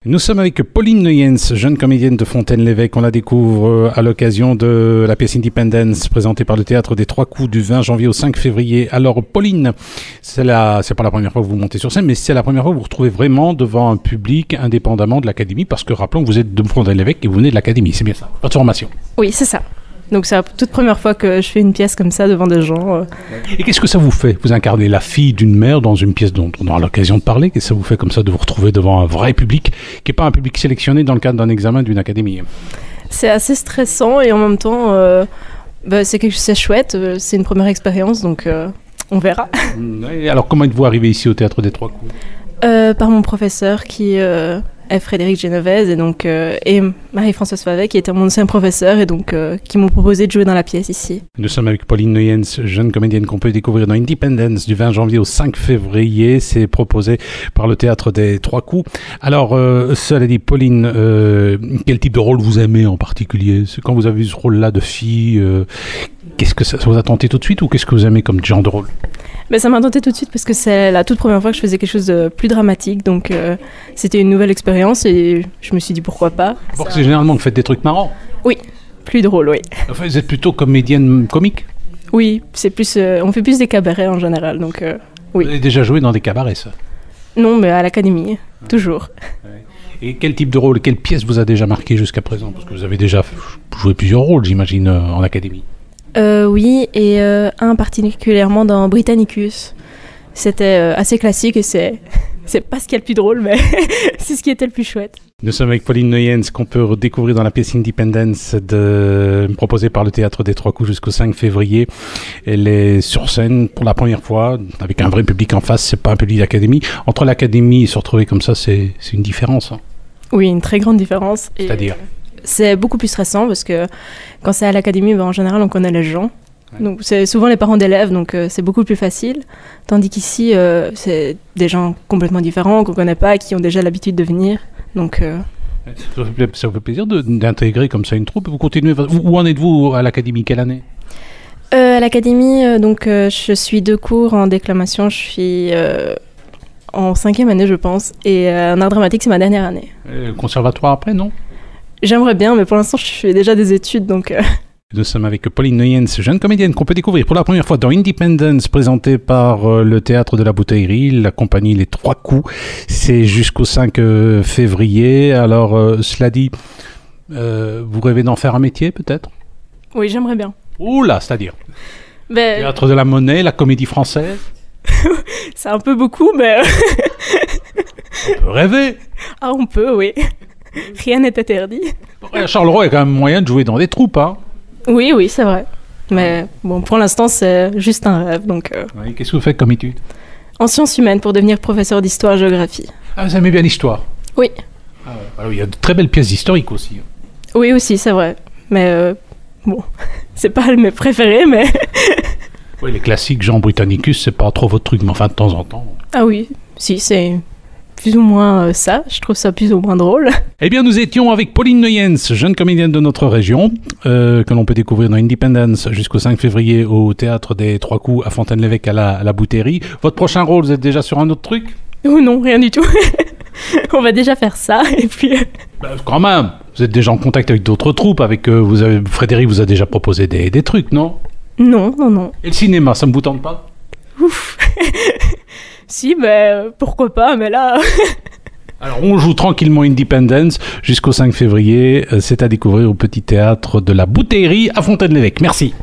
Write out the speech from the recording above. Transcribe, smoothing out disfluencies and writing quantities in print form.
Nous sommes avec Pauline Nuyens, jeune comédienne de Fontaine-l'Évêque. On la découvre à l'occasion de la pièce Independence présentée par le Théâtre des Trois Coups du 20 janvier au 5 février. Alors Pauline, c'est pas la première fois que vous montez sur scène, mais c'est la première fois que vous vous retrouvez vraiment devant un public indépendamment de l'Académie, parce que rappelons que vous êtes de Fontaine-l'Évêque et vous venez de l'Académie, c'est bien ça, votre formation. Oui, c'est ça. Donc c'est la toute première fois que je fais une pièce comme ça devant des gens. Et qu'est-ce que ça vous fait? Vous incarnez la fille d'une mère dans une pièce dont on aura l'occasion de parler. Qu'est-ce que ça vous fait comme ça de vous retrouver devant un vrai public qui n'est pas un public sélectionné dans le cadre d'un examen d'une académie? C'est assez stressant et en même temps, c'est chouette. C'est une première expérience, donc on verra. Et alors comment êtes-vous arrivé ici au Théâtre des Trois Coups? Par mon professeur qui est Frédéric Genovese et Marie-Françoise Favet qui était mon ancien professeur et donc qui m'ont proposé de jouer dans la pièce ici. Nous sommes avec Pauline Nuyens, jeune comédienne qu'on peut découvrir dans Independence du 20 janvier au 5 février. C'est proposé par le Théâtre des Trois Coups. Alors, cela dit, Pauline, quel type de rôle vous aimez en particulier? Quand vous avez vu ce rôle-là de fille, qu'est-ce que ça vous a tenté tout de suite ou qu'est-ce que vous aimez comme genre de rôle? Ça m'a tenté tout de suite parce que c'est la toute première fois que je faisais quelque chose de plus dramatique, donc c'était une nouvelle expérience et je me suis dit pourquoi pas. Parce que généralement vous faites des trucs marrants. Oui, plus drôle, oui. Enfin, vous êtes plutôt comédienne comique? Oui, c'est plus, on fait plus des cabarets en général, donc oui. Vous avez déjà joué dans des cabarets, ça? Non, mais à l'Académie, toujours. Et quel type de rôle, quelle pièce vous a déjà marqué jusqu'à présent? Parce que vous avez déjà joué plusieurs rôles, j'imagine, en Académie. Oui, et un particulièrement dans Britannicus. C'était assez classique et c'est pas ce qu'il y a le plus drôle, mais c'est ce qui était le plus chouette. Nous sommes avec Pauline Nuyens, qu'on peut découvrir dans la pièce Independence proposée par le Théâtre des Trois Coups jusqu'au 5 février. Elle est sur scène pour la première fois, avec un vrai public en face, c'est pas un public d'académie. Entre l'académie et se retrouver comme ça, c'est une différence. Hein. Oui, une très grande différence. C'est-à-dire c'est beaucoup plus stressant parce que quand c'est à l'académie, en général, on connaît les gens. Ouais. Donc c'est souvent les parents d'élèves, donc c'est beaucoup plus facile. Tandis qu'ici, c'est des gens complètement différents qu'on ne connaît pas, qui ont déjà l'habitude de venir. Donc, ça vous fait plaisir d'intégrer comme ça une troupe? Vous continuez. Où en êtes-vous à l'académie? Quelle année? À l'académie, je suis 2 cours en déclamation. Je suis en 5e année, je pense. Et en art dramatique, c'est ma dernière année. Le conservatoire après, non? J'aimerais bien, mais pour l'instant, je fais déjà des études, donc... Nous sommes avec Pauline Nuyens, jeune comédienne qu'on peut découvrir pour la première fois dans Independence, présentée par le Théâtre de la Bouteillerie, la compagnie Les Trois Coups. C'est jusqu'au 5 février. Alors, cela dit, vous rêvez d'en faire un métier, peut-être? Oui, j'aimerais bien. Oula, c'est-à-dire Théâtre de la Monnaie, la Comédie Française? C'est un peu beaucoup, mais... On peut rêver. Ah, on peut, oui. Rien n'est interdit. À Charleroi, il y a quand même moyen de jouer dans des troupes, hein? Oui, c'est vrai. Mais bon, pour l'instant, c'est juste un rêve, donc... Oui, qu'est-ce que vous faites comme étude? En sciences humaines, pour devenir professeur d'histoire-géographie. Ah, vous aimez bien l'histoire? Oui. Ah, alors, il y a de très belles pièces historiques aussi. Oui, aussi, c'est vrai. Mais bon, c'est pas mes préférés, mais... Oui, les classiques, genre Britannicus, c'est pas trop votre truc, mais enfin, de temps en temps... Ah oui, si, c'est... plus ou moins ça, je trouve ça plus ou moins drôle. Eh bien, nous étions avec Pauline Nuyens, jeune comédienne de notre région, que l'on peut découvrir dans Independence jusqu'au 5 février au Théâtre des Trois Coups à Fontaine-l'Évêque à la Bouteillerie. Votre prochain rôle, vous êtes déjà sur un autre truc? Oh non, rien du tout. On va déjà faire ça, et puis... Quand même, vous êtes déjà en contact avec d'autres troupes, Frédéric vous a déjà proposé des trucs, non? Non. Et le cinéma, ça ne vous tente pas? Ouf. Si, mais pourquoi pas, mais là... Alors, on joue tranquillement Independence jusqu'au 5 février. C'est à découvrir au Petit Théâtre de la Bouteillerie à Fontaine-l'Évêque. Merci.